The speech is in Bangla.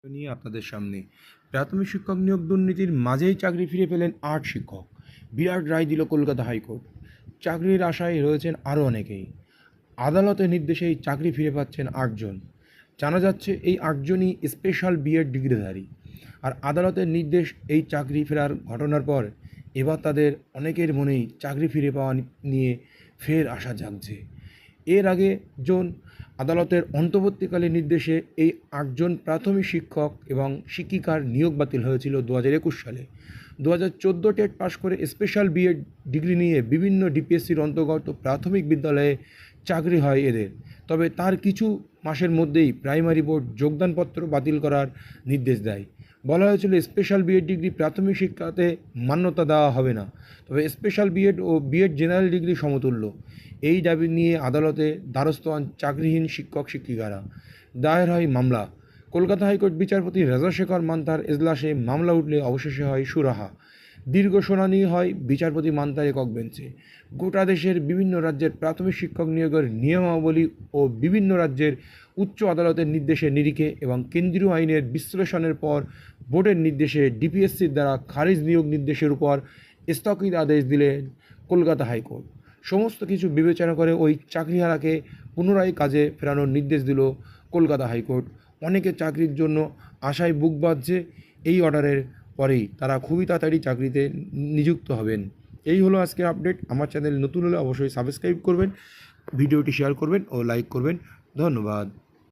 নিয়ে আপনাদের সামনে প্রাথমিক শিক্ষক নিয়োগ দুর্নীতির মাঝেই চাকরি ফিরে পেলেন ৮ শিক্ষক। বিরাট রায় দিল কলকাতা হাইকোর্ট। চাকরির আশায় রয়েছেন আরও অনেকেই। আদালতের নির্দেশেই চাকরি ফিরে পাচ্ছেন ৮ জন। জানা যাচ্ছে এই ৮ জনই স্পেশাল বিএড ডিগ্রিধারী। আর আদালতের নির্দেশ এই চাকরি ফেরার ঘটনার পর এবার তাদের অনেকের মনেই চাকরি ফিরে পাওয়া নিয়ে ফের আশা জাগছে। এর আগে আদালতের অন্তর্বর্তীকালীন নির্দেশে এই ৮ জন প্রাথমিক শিক্ষক এবং শিক্ষিকার নিয়োগ বাতিল হয়েছিল ২০২১ সালে। ২০১৪ টেট পাশ করে স্পেশাল বিএড ডিগ্রি নিয়ে বিভিন্ন ডিপিএসসির অন্তর্গত প্রাথমিক বিদ্যালয়ে চাকরি হয় এদের। তবে তার কিছু মাসের মধ্যেই প্রাইমারি বোর্ড যোগদানপত্র বাতিল করার নির্দেশ দেয়। বলা হয়েছিল স্পেশাল বিএড ডিগ্রি প্রাথমিক শিক্ষাতে মান্যতা দেওয়া হবে না, তবে স্পেশাল বিএড ও বিএড জেনারেল ডিগ্রি সমতুল্য। এই দাবি নিয়ে আদালতে দ্বারস্থ হন চাকরিহীন শিক্ষক শিক্ষিকারা। দায়ের হয় মামলা। কলকাতা হাইকোর্ট বিচারপতি রাজাশেখর মান্তার এজলাসে মামলা উঠলে অবশেষে হয় সুরাহা। দীর্ঘ শুনানি হয় বিচারপতি মান্তার একক বেঞ্চে। গোটা দেশের বিভিন্ন রাজ্যের প্রাথমিক শিক্ষক নিয়োগের নিয়মাবলী ও বিভিন্ন রাজ্যের উচ্চ আদালতের নির্দেশের নিরিখে এবং কেন্দ্রীয় আইনের বিশ্লেষণের পর বোর্ডের নির্দেশে ডিপিএসসির দ্বারা খারিজ নিয়োগ নির্দেশের উপর স্থগিত আদেশ দিলেন কলকাতা হাইকোর্ট। সমস্ত কিছু বিবেচনা করে ওই চাকরিহারাকে পুনরায় কাজে ফেরানোর নির্দেশ দিল কলকাতা হাইকোর্ট। অনেকে চাকরির জন্য আশায় বুক বাঁধছে। এই অর্ডারের পরেই তারা খুবই তাড়াতাড়ি চাকরিতে নিযুক্ত হবেন। এই হলো আজকের আপডেট। আমার চ্যানেল নতুন হলে অবশ্যই সাবস্ক্রাইব করবেন, ভিডিওটি শেয়ার করবেন ও লাইক করবেন। ধন্যবাদ।